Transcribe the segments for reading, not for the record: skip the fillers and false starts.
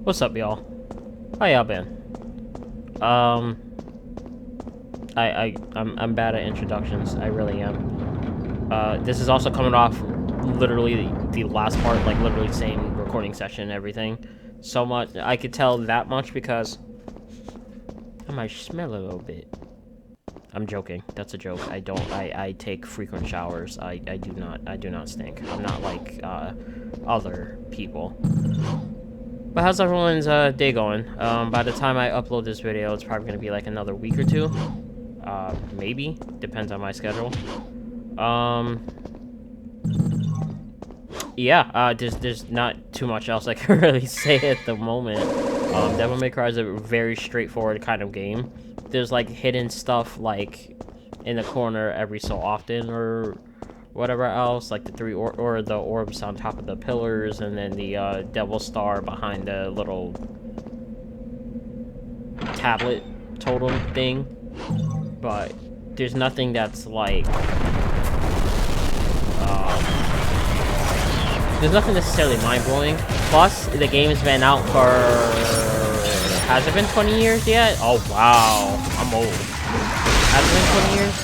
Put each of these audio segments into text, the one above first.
What's up, y'all? How y'all been? I'm bad at introductions. I really am. This is also coming off literally the last part, like literally same recording session and everything. So much I could tell that much because I might smell a little bit. I'm joking. That's a joke. I take frequent showers. I do not stink. I'm not like other people. But how's everyone's day going? By the time I upload this video, it's probably gonna be like another week or two. Maybe. Depends on my schedule. Yeah, there's not too much else I can really say at the moment. DevilMayCry is a very straightforward kind of game. There's like hidden stuff like in the corner every so often or whatever else, like the three or the orbs on top of the pillars, and then the devil star behind the little tablet totem thing. But there's nothing that's like there's nothing necessarily mind-blowing. Plus, the game has been out for... Has it been 20 years yet? Oh, wow. I'm old. Has it been 20 years?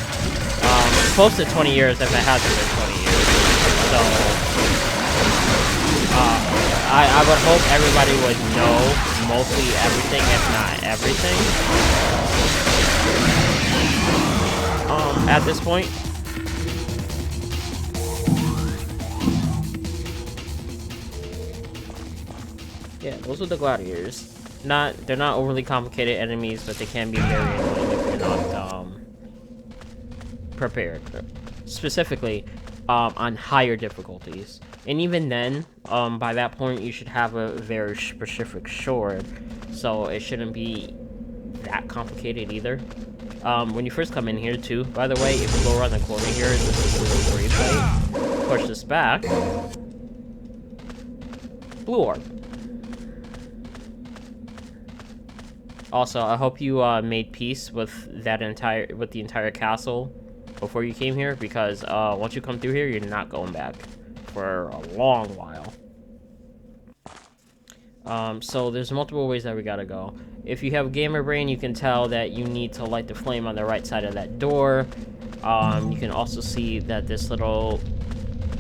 Close to 20 years if it hasn't been 20 years. So, I would hope everybody would know mostly everything, if not everything. At this point. Yeah, those are the gladiators. They're not overly complicated enemies, but they can be very annoying if you're not prepared. Specifically, on higher difficulties. And even then, by that point, you should have a very specific sword, so it shouldn't be that complicated either. When you first come in here, too, by the way, if you go around the corner here, this is really great. Push this back. Blue orb. Also, I hope you made peace with the entire castle before you came here, because once you come through here, you're not going back for a long while. So there's multiple ways that we gotta go. If you have gamer brain, you can tell that you need to light the flame on the right side of that door. You can also see that this little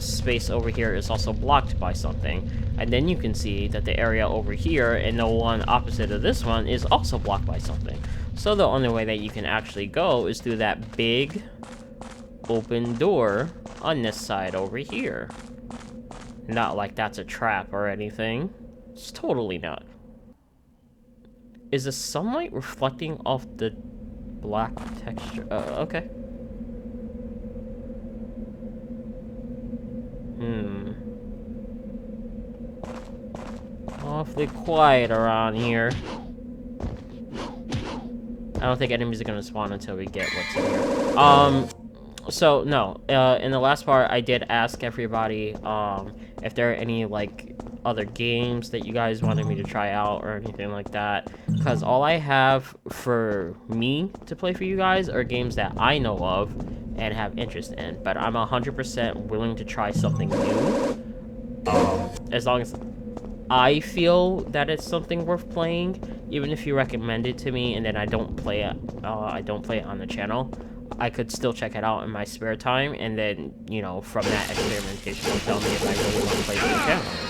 space over here is also blocked by something. And then you can see that the area over here and the one opposite of this one is also blocked by something. So the only way that you can actually go is through that big open door on this side over here. Not like that's a trap or anything. It's totally not. Is the sunlight reflecting off the black texture? Okay. Awfully quiet around here. I don't think enemies are gonna spawn until we get what's in here. So no, in the last part, I did ask everybody, if there are any, like, other games that you guys wanted me to try out or anything like that. Because all I have for me to play for you guys are games that I know of and have interest in. But I'm 100% willing to try something new. As long as I feel that it's something worth playing, even if you recommend it to me and then I don't play it on the channel, I could still check it out in my spare time, and then, you know, from that experimentation will tell me if I really want to play the channel or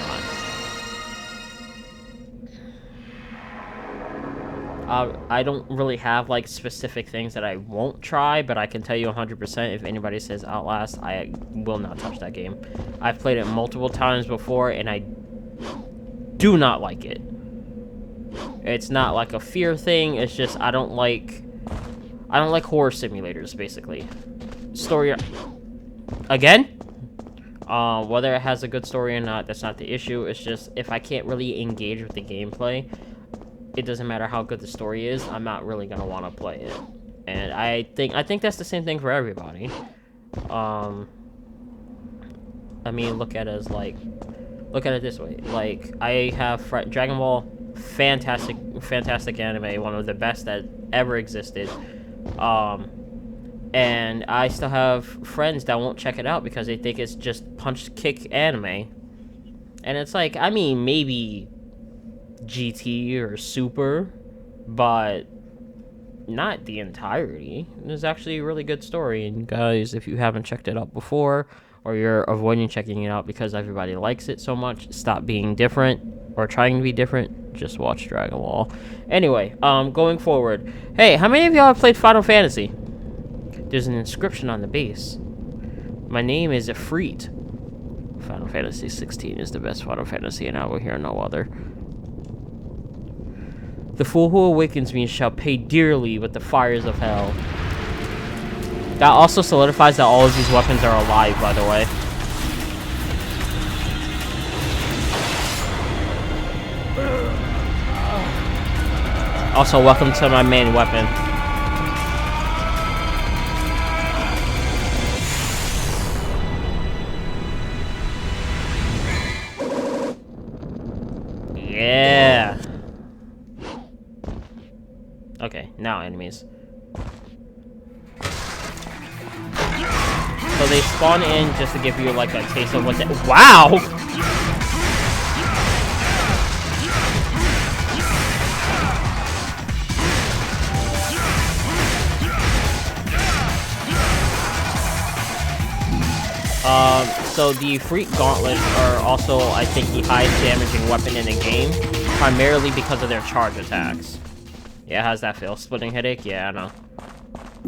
not. I don't really have, like, specific things that I won't try, but I can tell you 100% if anybody says Outlast, I will not touch that game. I've played it multiple times before, and I do not like it. It's not like a fear thing, it's just I don't like horror simulators, basically. Story again? Whether it has a good story or not, that's not the issue. It's just if I can't really engage with the gameplay, it doesn't matter how good the story is, I'm not really gonna want to play it. And I think that's the same thing for everybody. I mean, look at it this way. Like, I have Dragon Ball, fantastic anime, one of the best that ever existed. And I still have friends that won't check it out because they think it's just punch kick anime. And it's like, I mean, maybe GT or Super, but not the entirety. It's actually a really good story, and guys, if you haven't checked it out before, or you're avoiding checking it out because everybody likes it so much, stop being different or trying to be different. Just watch Dragon Ball. Anyway, going forward, hey, how many of y'all have played Final Fantasy? There's an inscription on the base. My name is Ifrit. Final Fantasy 16 is the best Final Fantasy, and I will hear no other. The fool who awakens me shall pay dearly with the fires of hell. That also solidifies that all of these weapons are alive, by the way. Also, welcome to my main weapon. Yeah. Okay, now enemies. So they spawn in just to give you like a taste of what they— wow! So the Freak Gauntlets are also, I think, the highest damaging weapon in the game, primarily because of their charge attacks. Yeah, how's that feel? Splitting headache? Yeah, I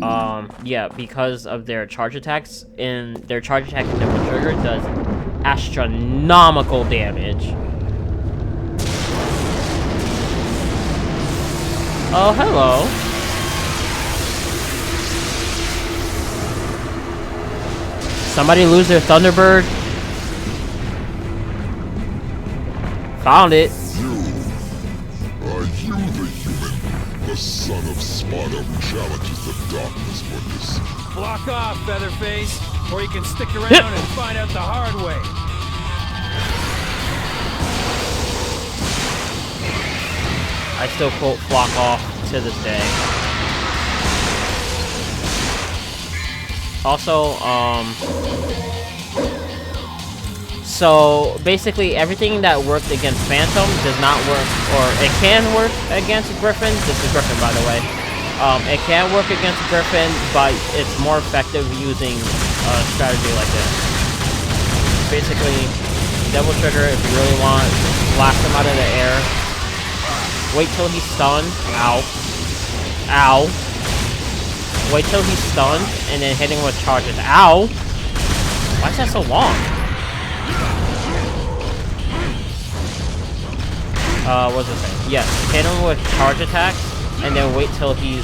know. Yeah, because of their charge attacks, and their charge attack in Devil Trigger does astronomical damage. Oh, hello. Somebody lose their Thunderbird? Found it. Are you the human, the son of Sparda who challenges the darkness for this? Block off, Featherface, or you can stick around and find out the hard way. I still quote Flock off to this day. Also, so basically everything that worked against Phantom does not work, or it can work against Griffin. This is Griffin, by the way. It can work against Griffin, but it's more effective using a strategy like this. Basically, Devil Trigger, if you really want, blast him out of the air. Wait till he's stunned. Ow. Ow. Wait till he's stunned, and then hit him with charges. Ow! Why is that so long? What's it saying? Yes, hit him with charge attacks, and then wait till he's,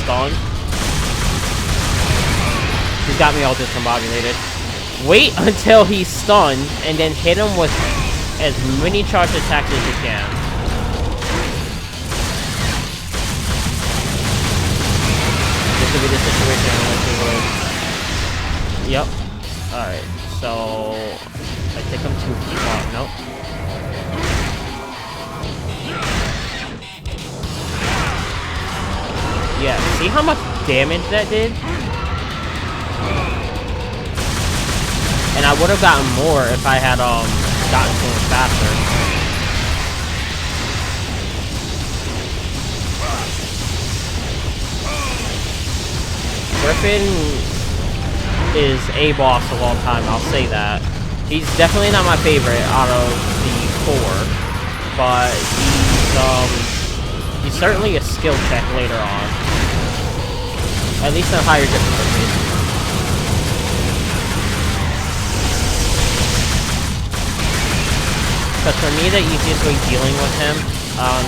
stunned. He's got me all discombobulated. Wait until he's stunned, and then hit him with as many charge attacks as you can. This will be the situation in which we will... Yep. Alright, so... I think I'm too far. Nope. Yeah, see how much damage that did? And I would have gotten more if I had, gotten to him faster. Griffin is a boss of all time, I'll say that. He's definitely not my favorite out of the four, but he's certainly a skill check later on. At least in higher difficulties. Because for me, the easiest way dealing with him on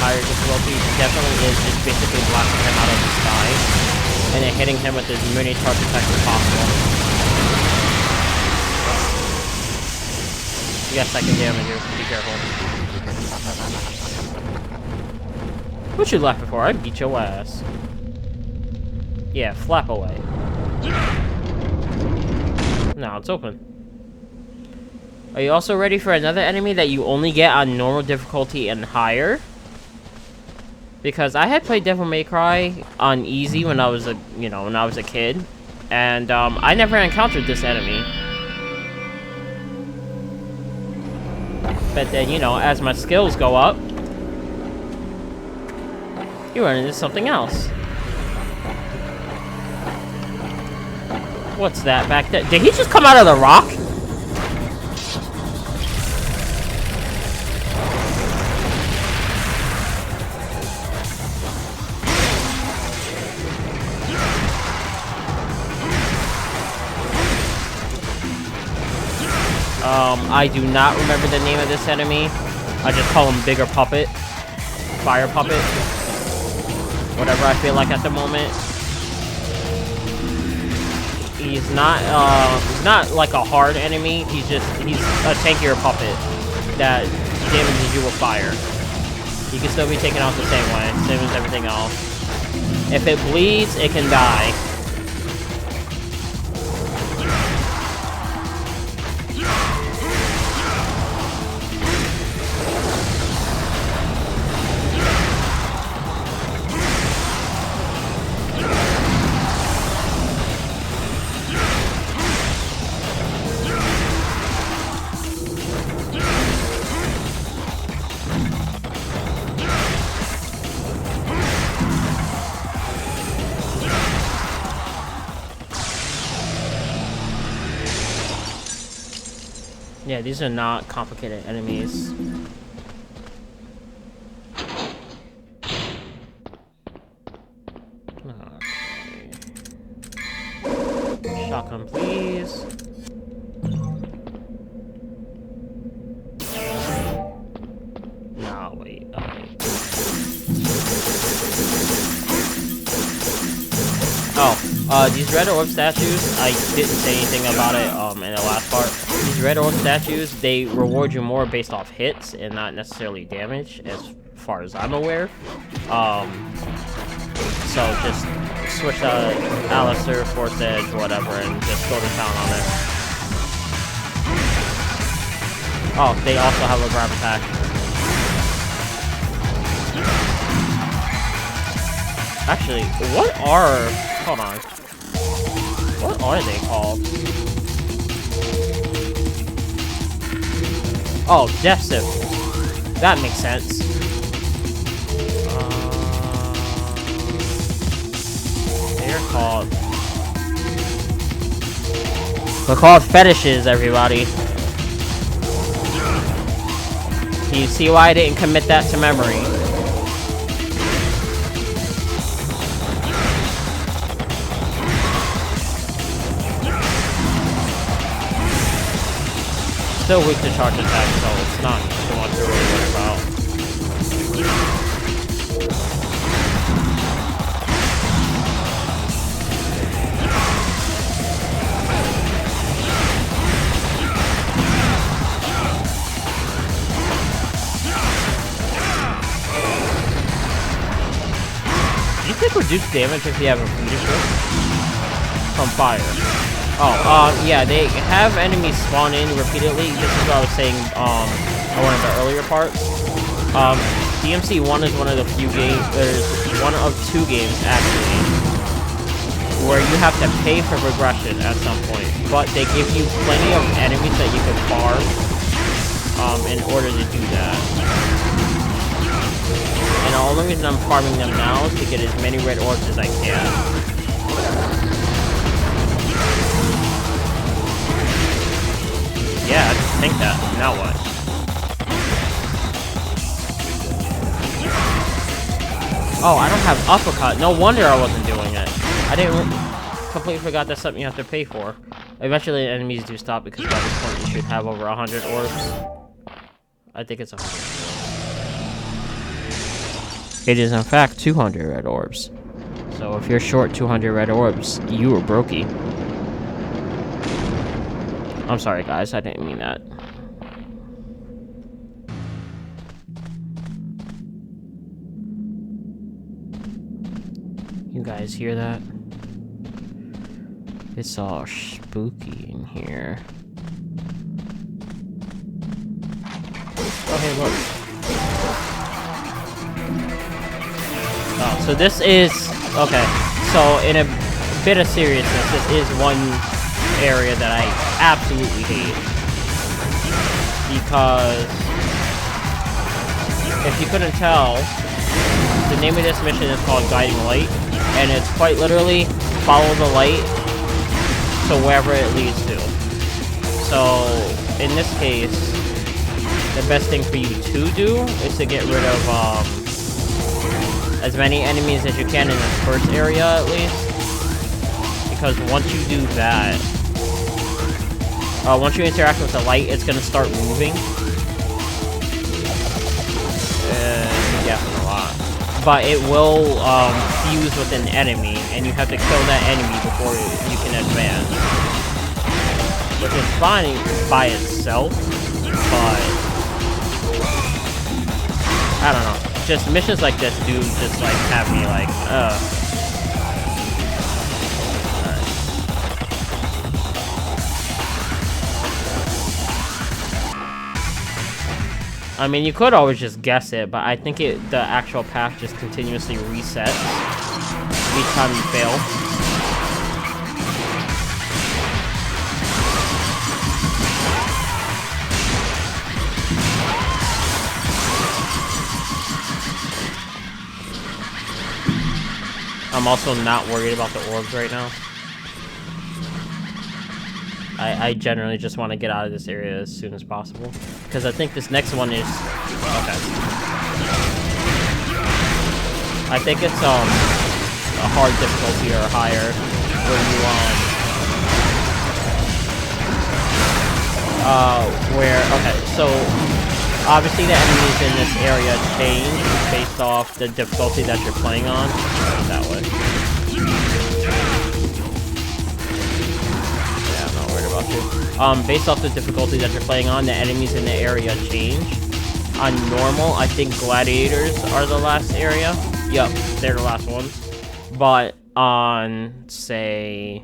higher difficulties definitely is just basically blasting him out of the sky. And then hitting him with as many charge attacks as possible. Yes, I can damage you. Be careful. What you laughing for? I beat your ass. Yeah, flap away. Now it's open. Are you also ready for another enemy that you only get on normal difficulty and higher? Because I had played DevilMayCry on easy when I was a kid, and I never encountered this enemy. But then, you know, as my skills go up, you run into something else. What's that back there? Did he just come out of the rock? I do not remember the name of this enemy. I just call him Bigger Puppet. Fire Puppet. Whatever I feel like at the moment. He's not like a hard enemy. He's a tankier puppet that damages you with fire. You can still be taken out the same way, same as everything else. If it bleeds, it can die. Yeah, these are not complicated enemies. Okay. Shotgun, please. No, wait. Oh, these red orb statues, I didn't say anything about it in the last part. These red orb statues, they reward you more based off hits and not necessarily damage, as far as I'm aware. So just switch Alistair, Force Edge, whatever, and just go to town on it. Oh, they also have a grab attack. Actually, hold on. What are they called? Oh, Death Signal. That makes sense. They're called fetishes, everybody. Can you see why I didn't commit that to memory? Still weak to charge attack, so it's not too much to really worry about. Do you think reduced damage if you have a finisher? From fire. Oh, yeah, they have enemies spawn in repeatedly. This is what I was saying, on one of the earlier parts. DMC1 is one of the few games, there's one of two games, actually, where you have to pay for progression at some point, but they give you plenty of enemies that you can farm, in order to do that. And the only reason I'm farming them now is to get as many red orbs as I can. Yeah, I just think that. Now what? Oh, I don't have uppercut. No wonder I wasn't doing it. I completely forgot that's something you have to pay for. Eventually, the enemies do stop because by this point you should have over 100 orbs. I think it's 100 orbs. It is in fact 200 red orbs. So if you're short 200 red orbs, you are brokey. I'm sorry, guys. I didn't mean that. You guys hear that? It's all spooky in here. Oh, hey, look. Oh, so this is... Okay. So, in a bit of seriousness, this is one area that I absolutely hate, because if you couldn't tell, the name of this mission is called Guiding Light, and it's quite literally follow the light to wherever it leads to. So, in this case, the best thing for you to do is to get rid of as many enemies as you can in this first area, at least. Because once you do that, once you interact with the light, it's gonna start moving. Yeah, a lot. But it will fuse with an enemy, and you have to kill that enemy before you can advance. Which is fine by itself, but I don't know. Just missions like this do just like have me like, I mean, you could always just guess it, but I think the actual path just continuously resets each time you fail. I'm also not worried about the orbs right now. I generally just want to get out of this area as soon as possible. Because I think this next one is... Okay. I think it's a hard difficulty or higher where you okay, so obviously the enemies in this area change based off the difficulty that you're playing on. That way. Based off the difficulty that you're playing on, the enemies in the area change. On normal, I think gladiators are the last area. Yep, they're the last ones. But on, say,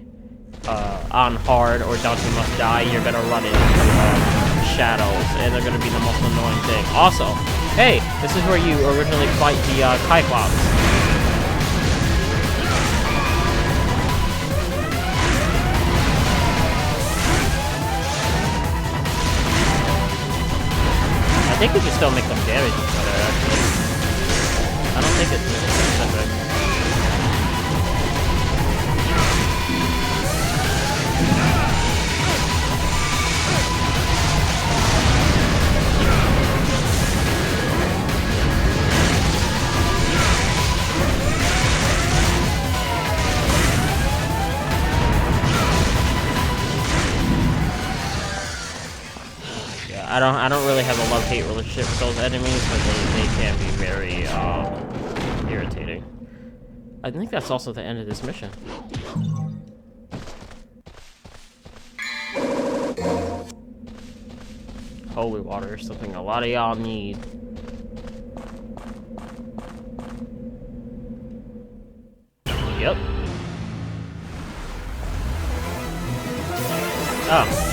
on hard or Dante Must Die, you're gonna run into shadows, and they're gonna be the most annoying thing. Also, hey, this is where you originally fight the Cyclops. I think we can still make them damage each other, actually. I don't think it's specific. I don't really have a love-hate relationship with those enemies, but they can be very irritating. I think that's also the end of this mission. Holy water is something a lot of y'all need. Yep. Oh.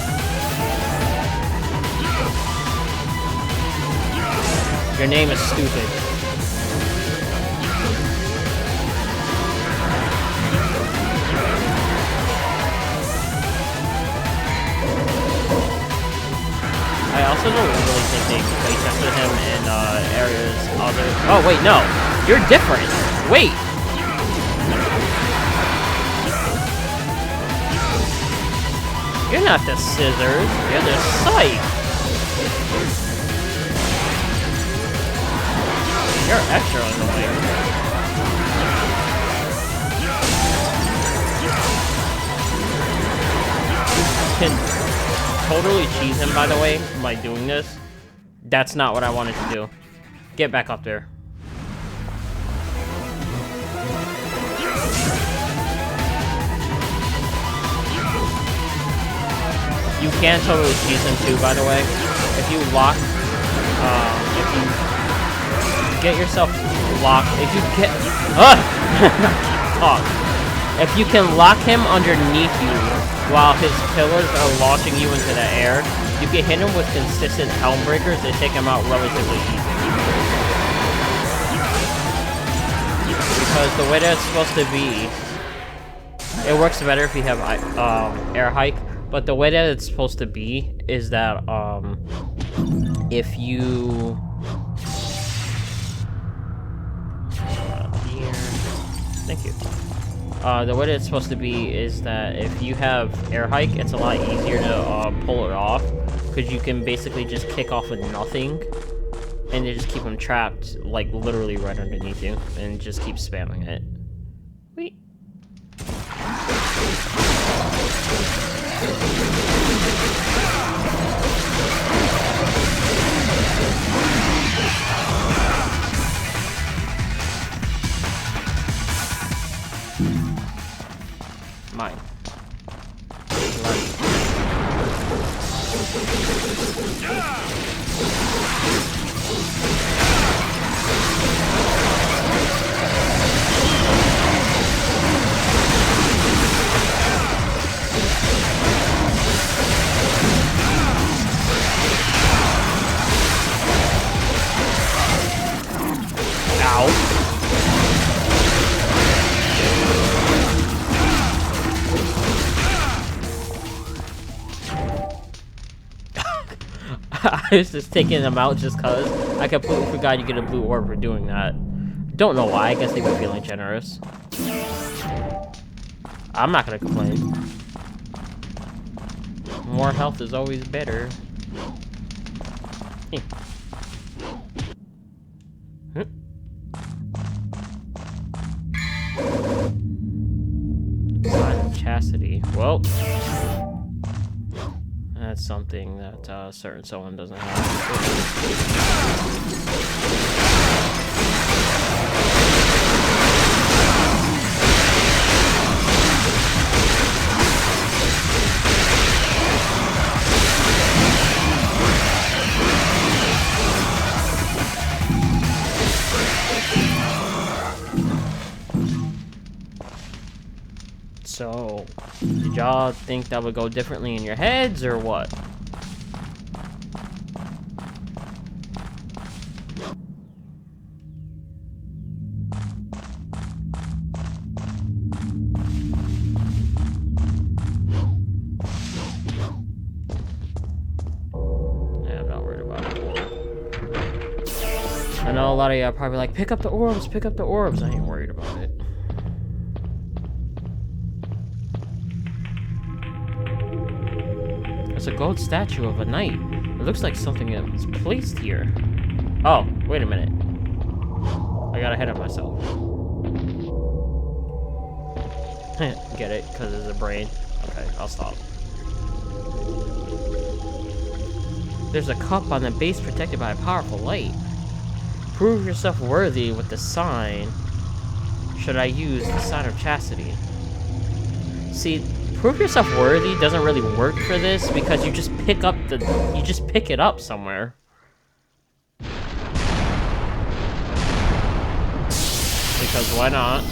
Your name is stupid. I also don't really think they play tested him in areas other. Oh wait, no, you're different. Wait. You're not the scissors. You're the scythe. You're extra annoying. Can totally cheese him, by the way, by doing this. That's not what I wanted to do. Get back up there. You can totally cheese him too, by the way. If you lock, if you get yourself locked, if you get, talk. If you can lock him underneath you while his pillars are launching you into the air, you can hit him with consistent helm breakers and take him out relatively easy. Because the way that it's supposed to be, it works better if you have air hike. But the way that it's supposed to be is that if you Thank you. The way that it's supposed to be is that if you have air hike, it's a lot easier to pull it off, because you can basically just kick off with nothing, and you just keep them trapped, like literally right underneath you, and just keep spamming it. Wait. Mine. I was just taking them out just cause. I completely forgot you get a blue orb for doing that. Don't know why, I guess they were feeling generous. I'm not gonna complain. More health is always better. Sign of chastity. Well, that's something that a certain someone doesn't So, did y'all think that would go differently in your heads, or what? Yeah, I'm not worried about it. I know a lot of y'all probably like, pick up the orbs, pick up the orbs. I ain't worried about it. It's a gold statue of a knight. It looks like something is placed here. Oh, wait a minute. I got ahead of myself. Get it? Because it's a brain. Okay, I'll stop. There's a cup on the base protected by a powerful light. Prove yourself worthy with the sign. Should I use the sign of chastity? See, prove yourself worthy doesn't really work for this because you just pick up it up somewhere. Because why not?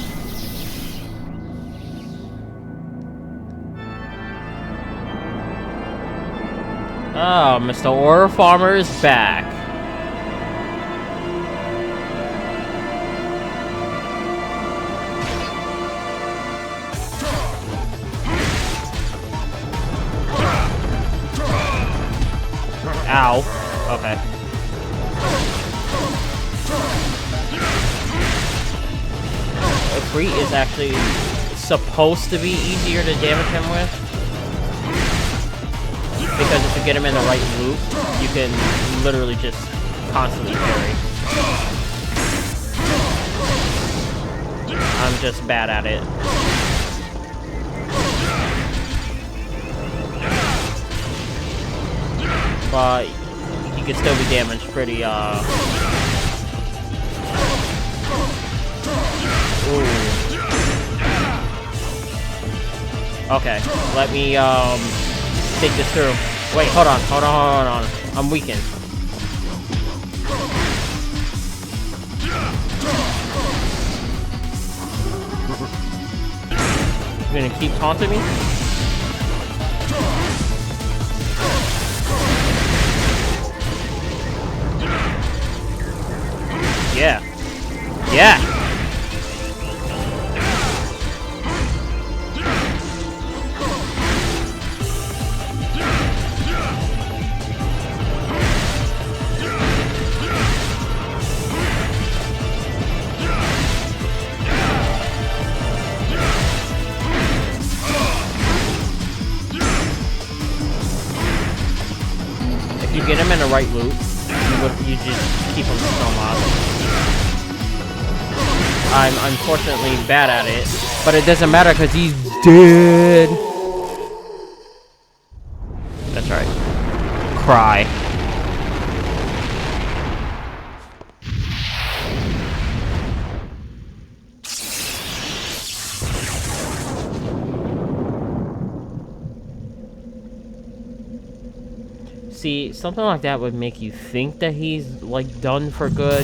Oh, Mr. Ore Farmer is back. Ow. Okay. Free is actually supposed to be easier to damage him with. Because if you get him in the right loop, you can literally just constantly parry. I'm just bad at it. But he can still be damaged pretty, Ooh. Okay, let me, take this through. Wait, hold on. I'm weakened. You're gonna keep taunting me? Yeah. Yeah! right loot, you just keep him so much. I'm unfortunately bad at it, but it doesn't matter because he's dead. That's right. Cry. See, something like that would make you think that he's, like, done for good.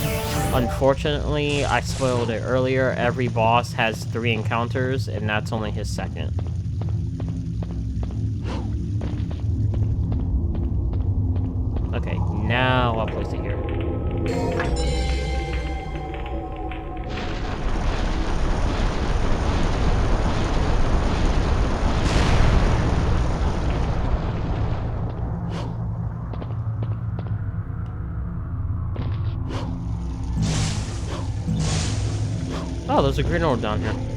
Unfortunately, I spoiled it earlier. Every boss has 3 encounters, and that's only his second. Okay, now I'll place it here. Oh, there's a green orb down here.